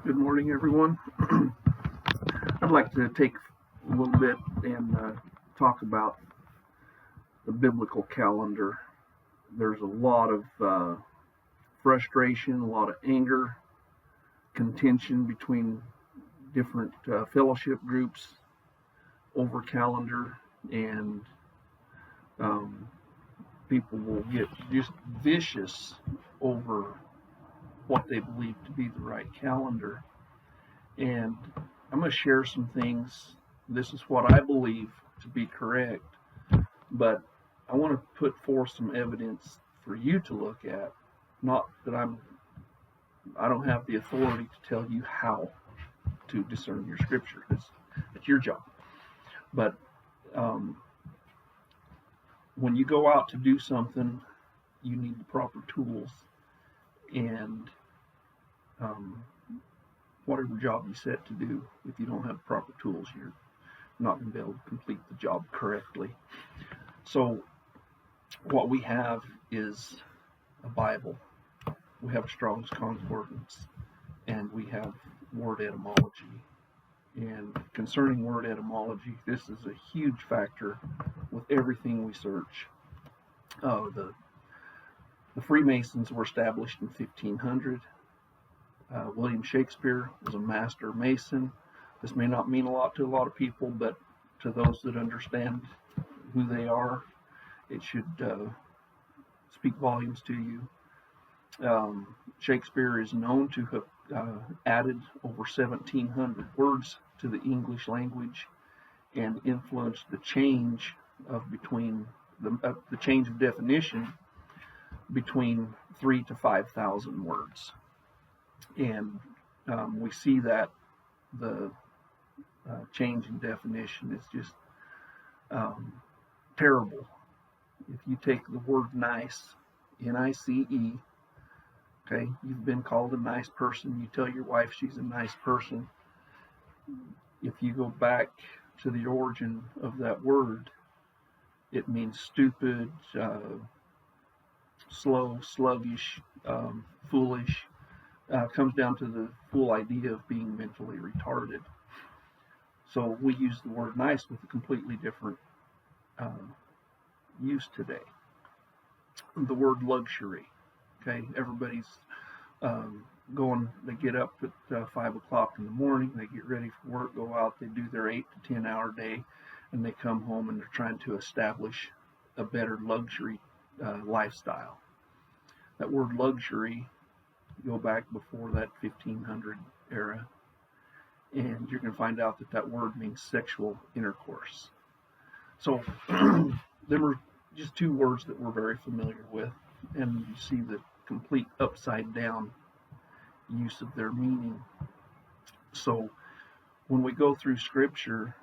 Good morning, everyone. I'd like to take a little bit and talk about the biblical calendar. There's a lot of frustration, a lot of anger, contention between different fellowship groups over calendar, and people will get just vicious over what they believe to be the right calendar. And I'm going to share some things. This is what I believe to be correct, but I want to put forth some evidence for you to look at. Not that I don't have the authority to tell you how to discern your scripture. It's your job. But when you go out to do something, you need the proper tools, and whatever job you set to do, if you don't have proper tools, you're not going to be able to complete the job correctly. So what we have is a Bible. We have a Strong's Concordance, and we have word etymology. And concerning word etymology, this is a huge factor with everything we search. The Freemasons were established in 1500. William Shakespeare was a master mason. This may not mean a lot to a lot of people, but to those that understand who they are, it should speak volumes to you. Shakespeare is known to have added over 1,700 words to the English language and influenced the change of the change of definition between 3,000 to 5,000 words. And we see that the change in definition is just terrible. If you take the word nice, N-I-C-E, okay, you've been called a nice person, you tell your wife she's a nice person. If you go back to the origin of that word, it means stupid, slow, sluggish, foolish. Comes down to the full idea of being mentally retarded. So we use the word nice with a completely different use today. The word luxury. Okay, everybody's they get up at 5 o'clock in the morning, they get ready for work, go out, they do their 8 to 10 hour day, and they come home and they're trying to establish a better luxury lifestyle. That word luxury, go back before that 1500 era, and you're going to find out that word means sexual intercourse. So there were just two words that we're very familiar with, and you see the complete upside down use of their meaning. So when we go through scripture,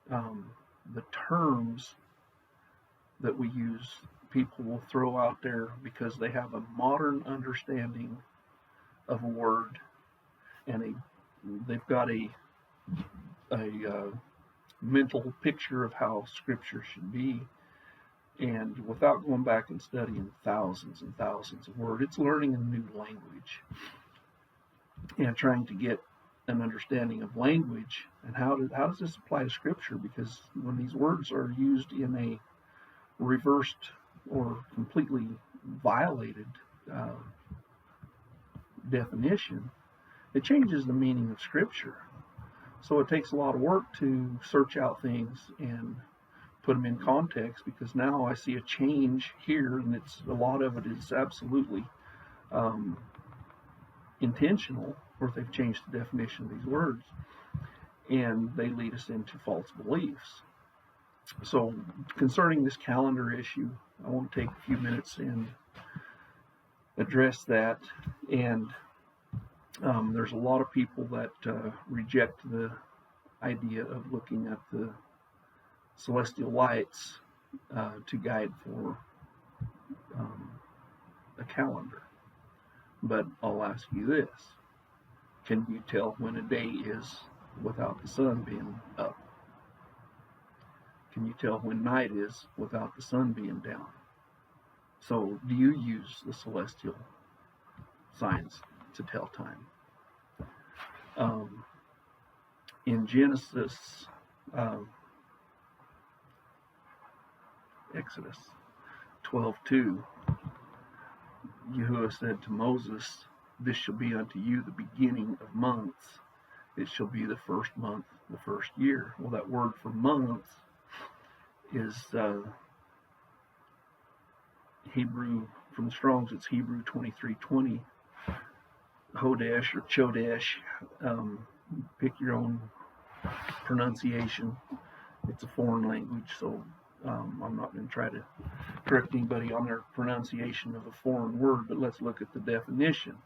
the terms that we use, people will throw out there because they have a modern understanding of a word, and they've got a mental picture of how scripture should be, and without going back and studying thousands and thousands of words, it's learning a new language and trying to get an understanding of language and how does this apply to scripture, because when these words are used in a reversed or completely violated definition, it changes the meaning of scripture. So it takes a lot of work to search out things and put them in context, because now I see a change here, and a lot of it is absolutely intentional, where they've changed the definition of these words, and they lead us into false beliefs. So concerning this calendar issue, I want to take a few minutes and address that. And there's a lot of people that reject the idea of looking at the celestial lights to guide for a calendar. But I'll ask you this: can you tell when a day is without the sun being up? Can you tell when night is without the sun being down? So do you use the celestial signs to tell time? In Genesis, Exodus 12:2, Yahuwah said to Moses, "This shall be unto you the beginning of months. It shall be the first month, the first year." Well, that word for months is Hebrew, from the Strong's, it's Hebrew 23:20, Hodesh or Chodesh. Pick your own pronunciation. It's a foreign language, so I'm not going to try to correct anybody on their pronunciation of a foreign word, but let's look at the definition.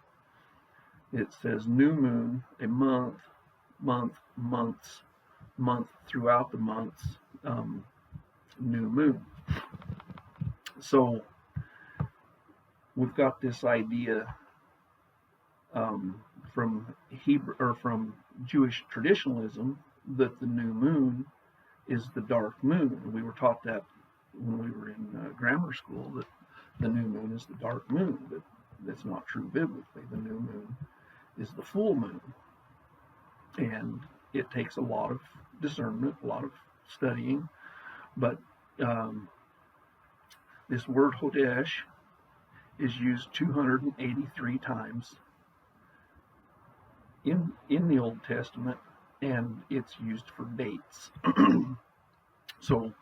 It says new moon, a month, months, month throughout the months, new moon. So we've got this idea from Hebrew or from Jewish traditionalism that the new moon is the dark moon. We were taught that when we were in grammar school, that the new moon is the dark moon, but that's not true biblically. The new moon is the full moon, and it takes a lot of discernment, a lot of studying, but this word Hodesh is used 283 times in the Old Testament, and it's used for dates. So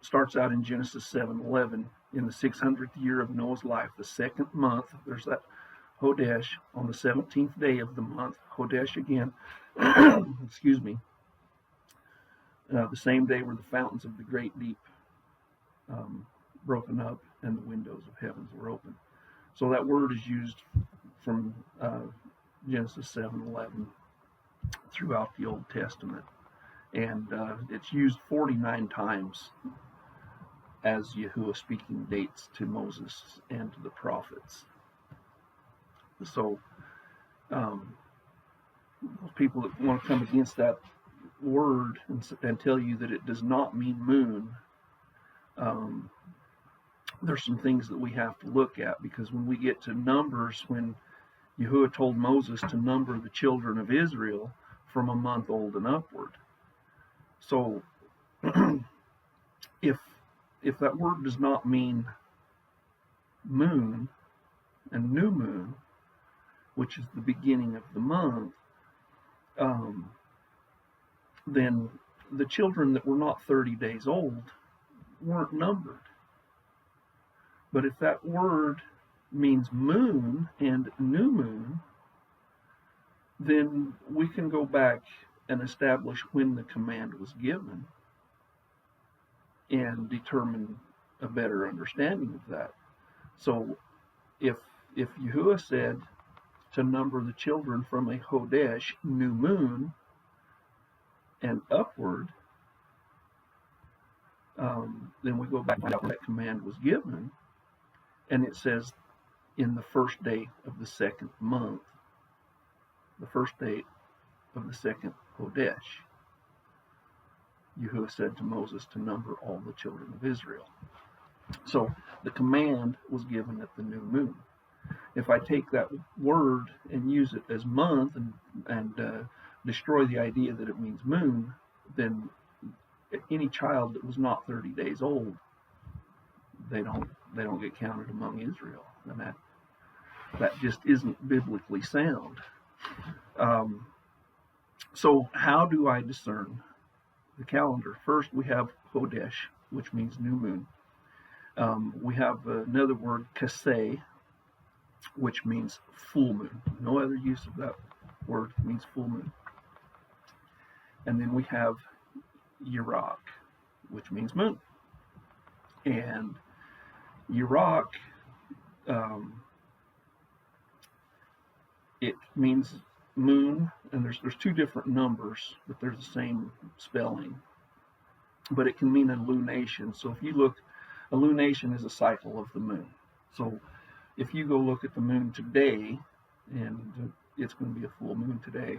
starts out in Genesis 7:11, in the 600th year of Noah's life, the second month, there's that Hodesh, on the 17th day of the month, Hodesh again, excuse me, the same day were the fountains of the great deep broken up, and the windows of heavens were open. So that word is used from Genesis 7:11 throughout the Old Testament, and it's used 49 times as Yahuwah speaking dates to Moses and to the prophets. So those people that want to come against that word and tell you that it does not mean moon, there's some things that we have to look at, because when we get to Numbers, when Yahuwah told Moses to number the children of Israel from a month old and upward. So if that word does not mean moon and new moon, which is the beginning of the month, then the children that were not 30 days old weren't numbered. But if that word means moon and new moon, then we can go back and establish when the command was given and determine a better understanding of that. So if Yahuwah said to number the children from a Hodesh, new moon, and upward, then we go back and find out when that command was given, and it says in the first day of the second month, the first day of the second Hodesh, Yahuwah said to Moses to number all the children of Israel. So the command was given at the new moon. If I take that word and use it as month and destroy the idea that it means moon, then any child that was not 30 days old, they don't get counted among Israel, and that just isn't biblically sound. So how do I discern the calendar? First, we have Hodesh, which means new moon. We have another word, Kaseh, which means full moon. No other use of that word. It means full moon. And then we have Yirak, which means moon. And Yirak, it means moon, and there's two different numbers, but they're the same spelling. But it can mean a lunation. So if you look, a lunation is a cycle of the moon. So if you go look at the moon today, and it's going to be a full moon today,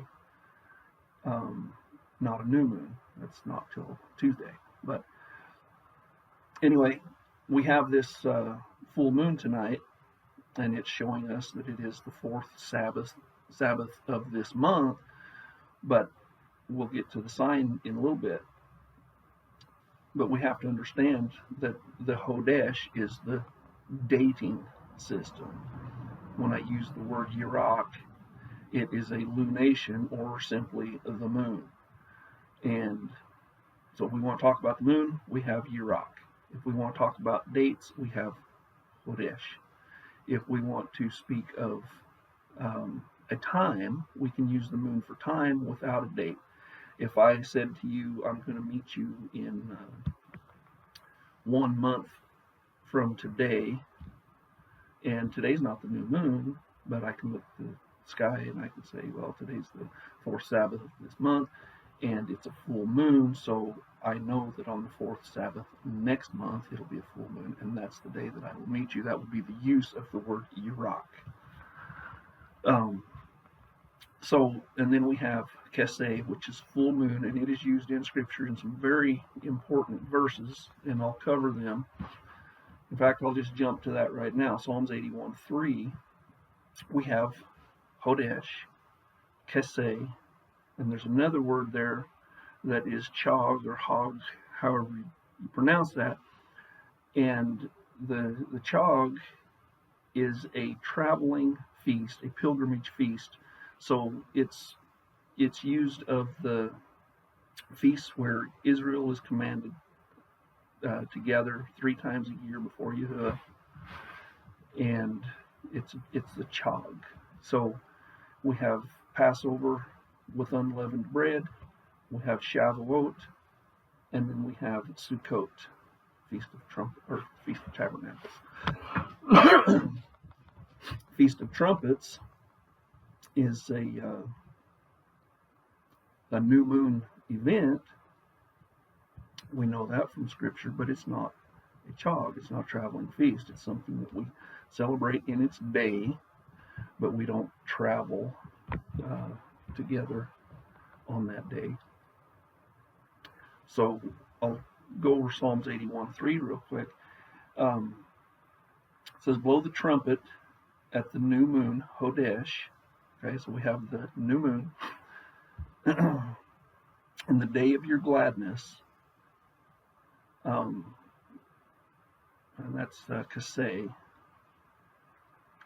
not a new moon. That's not till Tuesday. But anyway, we have this full moon tonight, and it's showing us that it is the fourth Sabbath Sabbath of this month, but we'll get to the sign in a little bit. But we have to understand that the Hodesh is the dating system. When I use the word Yirak, it is a lunation, or simply the moon. And so if we want to talk about the moon, we have Yirak. If we want to talk about dates, we have Hodesh. If we want to speak of a time, we can use the moon for time without a date. If I said to you, I'm going to meet you in 1 month from today, and today's not the new moon, but I can look at the sky and I can say, well, today's the fourth Sabbath of this month, and it's a full moon, so I know that on the fourth Sabbath next month it'll be a full moon, and that's the day that I will meet you. That would be the use of the word Yirak. And then we have Keseh, which is full moon, and it is used in Scripture in some very important verses, and I'll cover them. In fact, I'll just jump to that right now. Psalms 81:3, we have Hodesh, Keseh, and there's another word there that is Chog or Hog, however you pronounce that. And the Chog is a traveling feast, a pilgrimage feast. So it's used of the feasts where Israel is commanded to gather 3 times a year before Yahuwah, and it's the Chog. So we have Passover with unleavened bread, we have Shavuot, and then we have Sukkot, Feast of Tabernacles. Feast of Trumpets is a new moon event. We know that from Scripture, but it's not a Chog. It's not a traveling feast. It's something that we celebrate in its day, but we don't travel together on that day. So I'll go over Psalms 81:3 real quick. It says, blow the trumpet at the new moon, Hodesh. Okay, so we have the new moon. In the day of your gladness, and that's Keseh,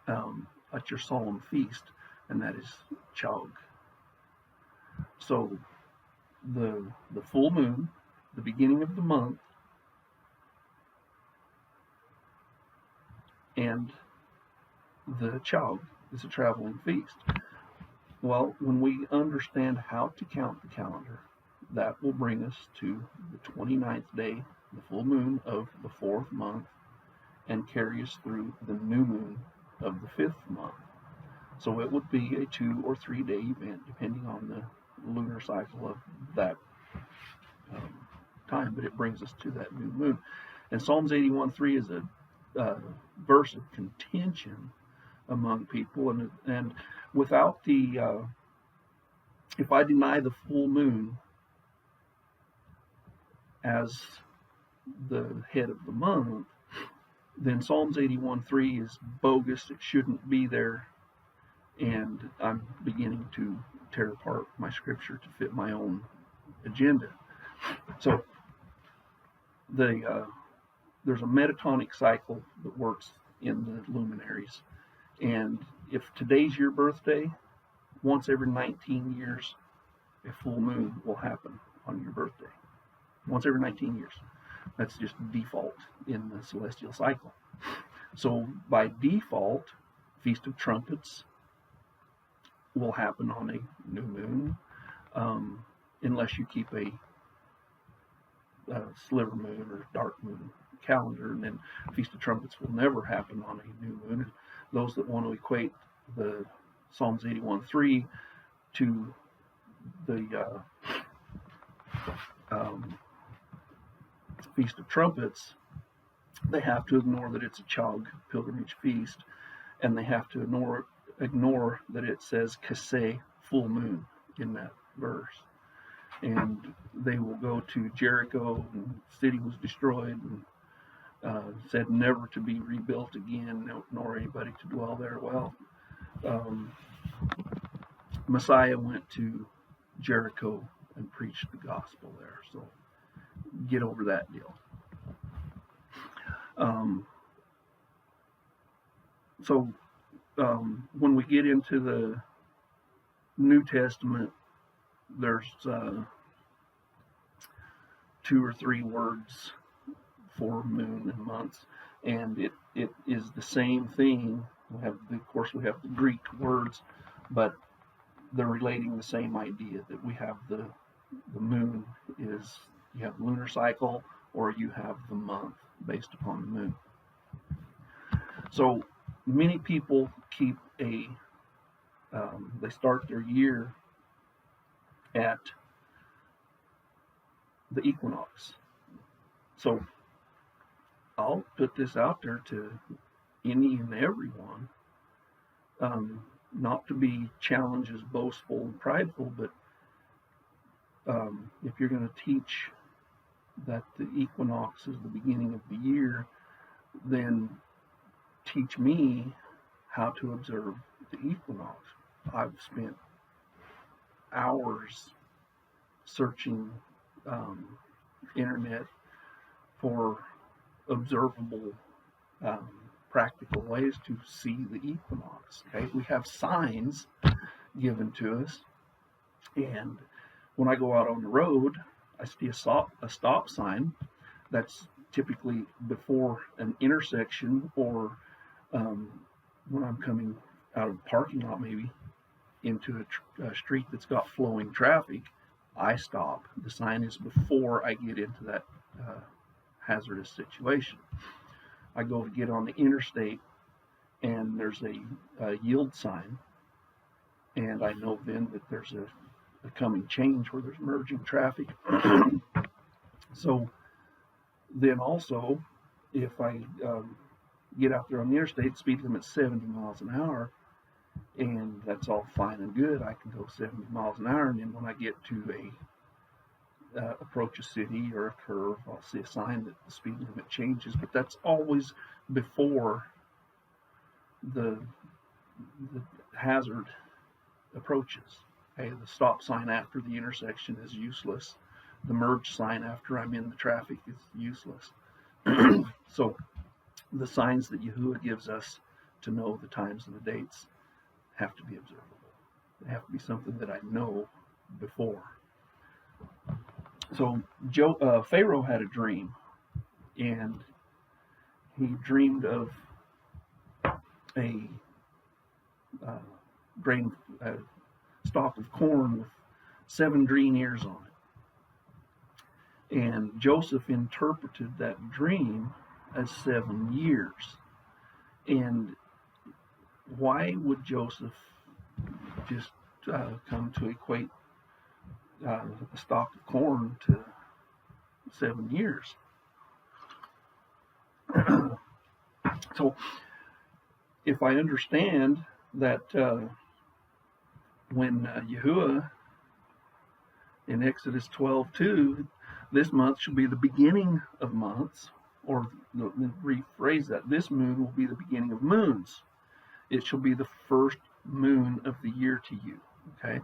at your solemn feast, and that is Chog. So the full moon, the beginning of the month, and the Chog is a traveling feast. Well, when we understand how to count the calendar, that will bring us to the 29th day, the full moon of the 4th month, and carry us through the new moon of the 5th month. So it would be a 2 or 3 day event, depending on the lunar cycle of that time, but it brings us to that new moon. And Psalms 81:3 is a verse of contention among people, and without the if I deny the full moon as the head of the month, then Psalms 81:3 is bogus. It shouldn't be there, and I'm beginning to tear apart my Scripture to fit my own agenda. So there's a metatonic cycle that works in the luminaries, and if today's your birthday, once every 19 years a full moon will happen on your birthday. Once every 19 years. That's just default in the celestial cycle. So by default, Feast of Trumpets will happen on a new moon, unless you keep a sliver moon or dark moon calendar, and then Feast of Trumpets will never happen on a new moon. And those that want to equate the Psalms 81:3 to the Feast of Trumpets, they have to ignore that it's a Chog pilgrimage feast, and they have to ignore that it says Keseh, full moon, in that verse. And they will go to Jericho, and the city was destroyed, and said never to be rebuilt again, nor anybody to dwell there. Well, Messiah went to Jericho and preached the gospel there. So get over that deal. When we get into the New Testament, there's 2 or 3 words for moon and months, and it is the same thing. Of course, we have the Greek words, but they're relating the same idea, that we have the moon is, you have lunar cycle, or you have the month based upon the moon. So many people keep they start their year at the equinox. So I'll put this out there to any and everyone, not to be challenged as boastful and prideful, but if you're going to teach that the equinox is the beginning of the year, then teach me how to observe the equinox. I've spent hours searching internet for observable practical ways to see the equinox. Okay, we have signs given to us, and when I go out on the road, I see a stop sign that's typically before an intersection, or when I'm coming out of the parking lot, maybe into a street that's got flowing traffic, I stop. The sign is before I get into that hazardous situation. I go to get on the interstate, and there's a yield sign, and I know then that there's a coming change where there's merging traffic. So then also, if I get out there on the interstate, speed limit 70 miles an hour, and that's all fine and good, I can go 70 miles an hour, and then when I get to approach a city or a curve, I'll see a sign that the speed limit changes, but that's always before the hazard approaches. Okay, the stop sign after the intersection is useless. The merge sign after I'm in the traffic is useless. So the signs that Yahuwah gives us to know the times and the dates have to be observable. They have to be something that I know before. So Pharaoh had a dream, and he dreamed of a stalk of corn with 7 green ears on it. And Joseph interpreted that dream as 7 years. And why would Joseph just come to equate a stalk of corn to 7 years? So if I understand that when Yahuwah in Exodus 12:2, this month shall be the beginning of months, or rephrase that, this moon will be the beginning of moons. It shall be the first moon of the year to you. Okay.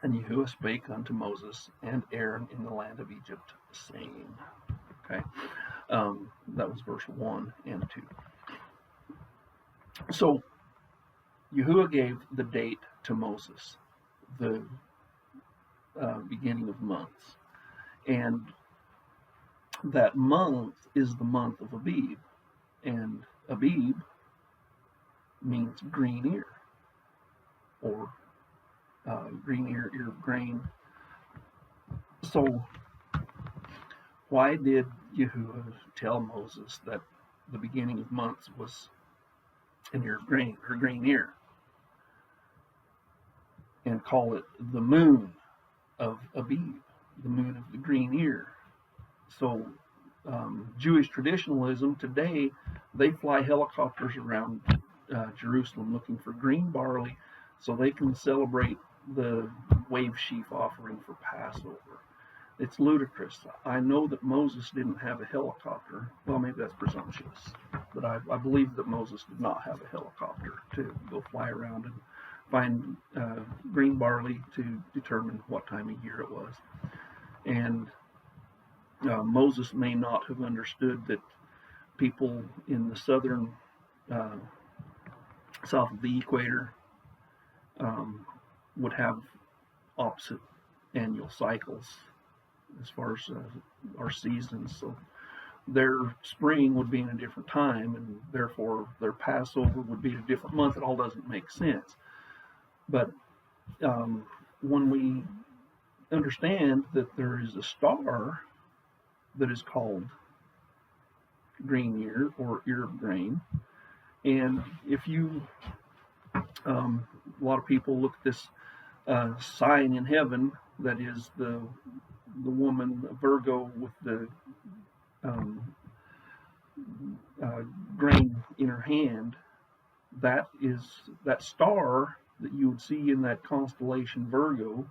And Yahuwah spake unto Moses and Aaron in the land of Egypt, saying. Okay. That was verse 1 and 2. So Yahuwah gave the date to Moses, the beginning of months, and that month is the month of Abib, and Abib means green ear, or green ear of grain. So why did Yahuwah tell Moses that the beginning of months was an ear of grain, or green ear, and call it the moon of Abib, the moon of the green ear? So Jewish traditionalism today, they fly helicopters around Jerusalem looking for green barley so they can celebrate the wave sheaf offering for Passover. It's ludicrous. I know that Moses didn't have a helicopter. Well, maybe that's presumptuous, but I believe that Moses did not have a helicopter to go fly around and find green barley to determine what time of year it was. And Moses may not have understood that people in the southern, south of the equator, would have opposite annual cycles as far as our seasons. So their spring would be in a different time, and therefore their Passover would be a different month. It all doesn't make sense. But when we understand that there is a star that is called green ear or ear of grain, and if you, a lot of people look at this sign in heaven that is the woman Virgo with the grain in her hand. That is that star that you would see in that constellation Virgo.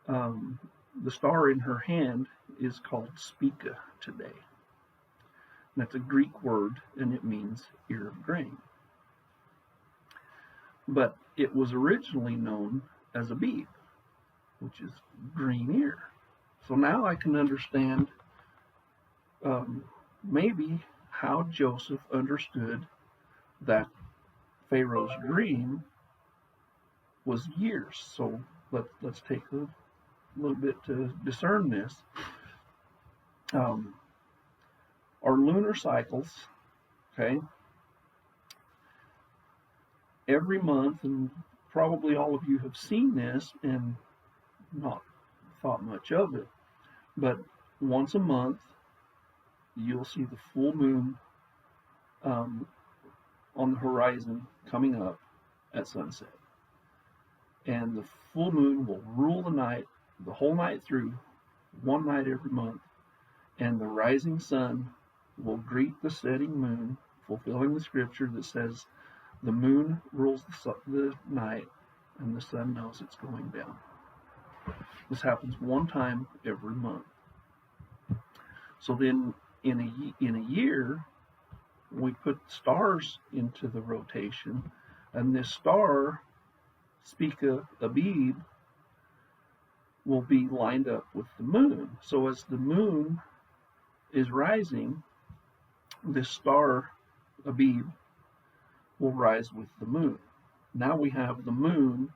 The star in her hand is called Spica today. And that's a Greek word, and it means ear of grain. But it was originally known as Abib, which is green ear. So now I can understand maybe how Joseph understood that Pharaoh's dream was years. So let's take a little bit to discern this. Our lunar cycles, okay, every month, and probably all of you have seen this and not thought much of it, but once a month you'll see the full moon on the horizon coming up at sunset. And the full moon will rule the night, the whole night through, one night every month, and the rising sun will greet the setting moon, fulfilling the scripture that says the moon rules the night and the sun knows it's going down. This happens one time every month. So then in a year, we put stars into the rotation, and this star, Spica Abib, will be lined up with the moon. So as the moon is rising, this star Abib will rise with the moon. Now we have the moon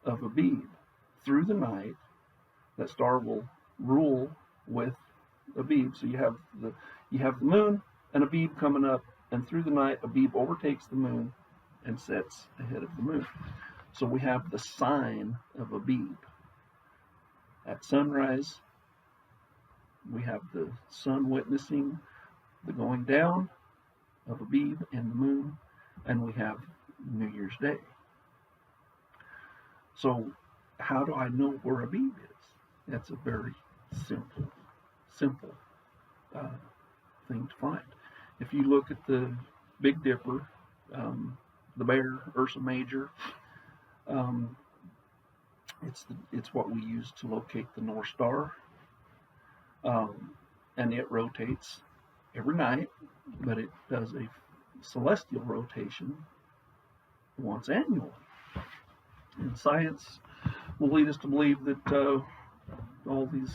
of Abib. Through the night, that star will rule with Abib. So you have the moon and Abib coming up, and through the night Abib overtakes the moon and sets ahead of the moon. So we have the sign of Abib. At sunrise, we have the sun witnessing the going down of Abib and the moon, and we have New Year's Day. So how do I know where Abib is? That's a very simple thing to find. If you look at the Big Dipper, the Bear, Ursa Major, it's what we use to locate the North Star, and it rotates every night, but it does a celestial rotation once annually. And science will lead us to believe that all these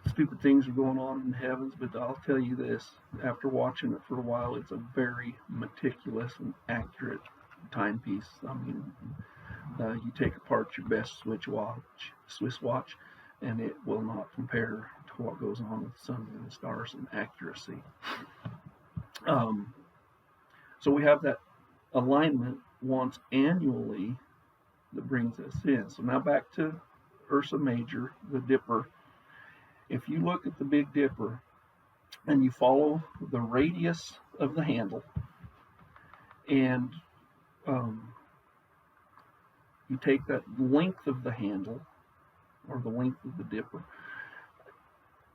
stupid things are going on in the heavens, but I'll tell you this, after watching it for a while, it's a very meticulous and accurate timepiece. I mean, you take apart your best Swiss watch, and it will not compare to what goes on with the sun and the stars in accuracy. So we have that alignment once annually that brings us in. So now back to Ursa Major, the Dipper. If you look at the Big Dipper and you follow the radius of the handle, and you take that length of the handle, or the length of the dipper,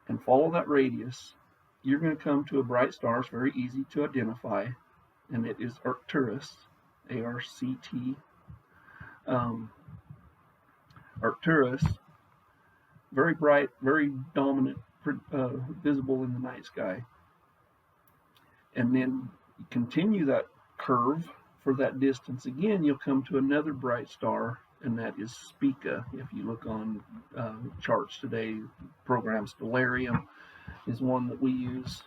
and follow that radius, you're going to come to a bright star. It's very easy to identify, and it is Arcturus, A-R-C-T. Arcturus, very bright, very dominant, visible in the night sky. And then you continue that curve for that distance again, you'll come to another bright star, and that is Spica. If you look on charts today, program Stellarium is one that we use,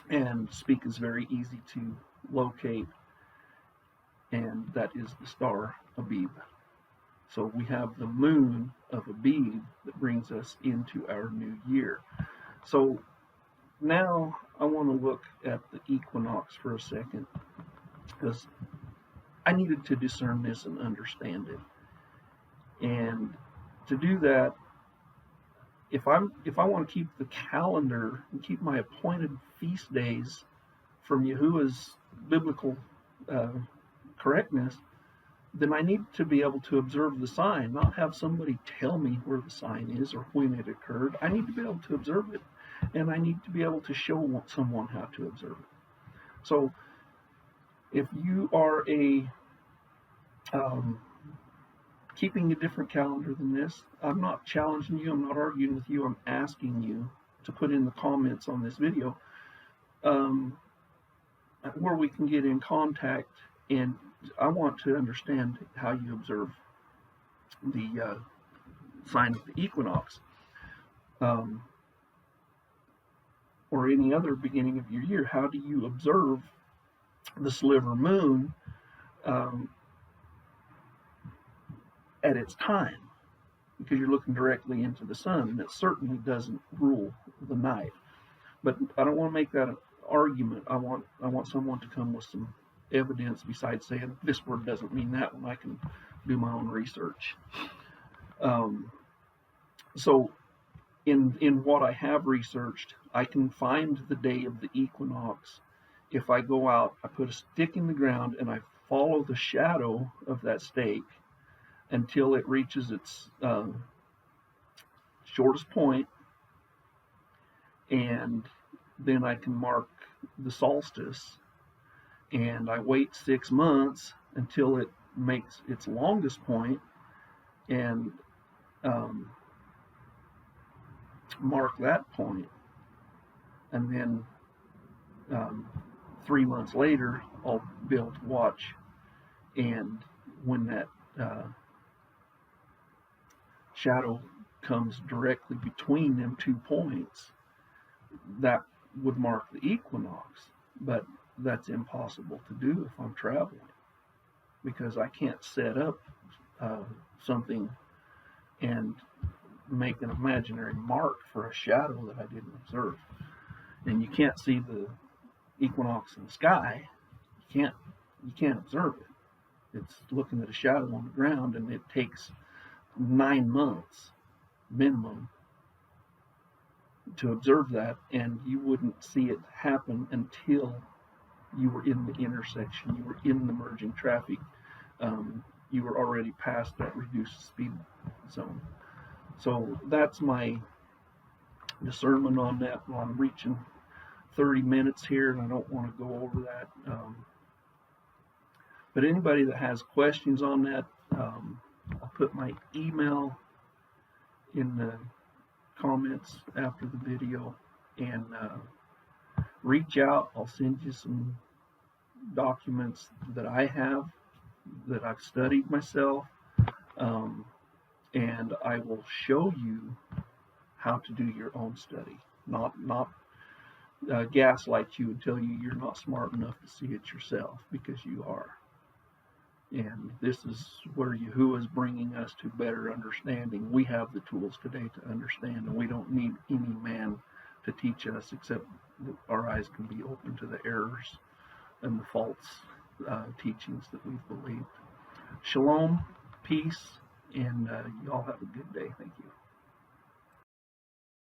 and Spica is very easy to locate, and that is the star Abib. So we have the moon of Abib that brings us into our new year. So now I want to look at the equinox for a second, because I needed to discern this and understand it. And to do that, if I want to keep the calendar and keep my appointed feast days from Yahuwah's biblical correctness, then I need to be able to observe the sign, not have somebody tell me where the sign is or when it occurred. I need to be able to observe it, and I need to be able to show someone how to observe it. So if you are keeping a different calendar than this, I'm not challenging you, I'm not arguing with you, I'm asking you to put in the comments on this video where we can get in contact, and I want to understand how you observe the sign of the equinox, or any other beginning of your year. How do you observe the sliver moon at its time? Because you're looking directly into the sun, and it certainly doesn't rule the night. But I don't want to make that an argument. I want someone to come with some evidence besides saying this word doesn't mean that one. I can do my own research. So in what I have researched, I can find the day of the equinox. If I go out, I put a stick in the ground and I follow the shadow of that stake until it reaches its shortest point, and then I can mark the solstice, and I wait 6 months until it makes its longest point, and mark that point, and then 3 months later I'll be able to watch, and when that shadow comes directly between them 2 points, that would mark the equinox. But that's impossible to do if I'm traveling, because I can't set up something and make an imaginary mark for a shadow that I didn't observe. And you can't see the equinox in the sky. You can't observe it. It's looking at a shadow on the ground, and it takes 9 months minimum to observe that, and you wouldn't see it happen until you were in the intersection, you were in the merging traffic, you were already past that reduced speed zone. So that's my discernment on that. Well, I'm reaching 30 minutes here, and I don't want to go over that. But anybody that has questions on that, I'll put my email in the comments after the video, and reach out. I'll send you some documents that I have, that I've studied myself, and I will show you how to do your own study, not gaslight you and tell you you're not smart enough to see it yourself, because you are. And this is where Yahuwah is bringing us to better understanding. We have the tools today to understand, and we don't need any man to teach us, except that our eyes can be open to the errors and the false teachings that we've believed. Shalom, peace, and y'all have a good day. Thank you.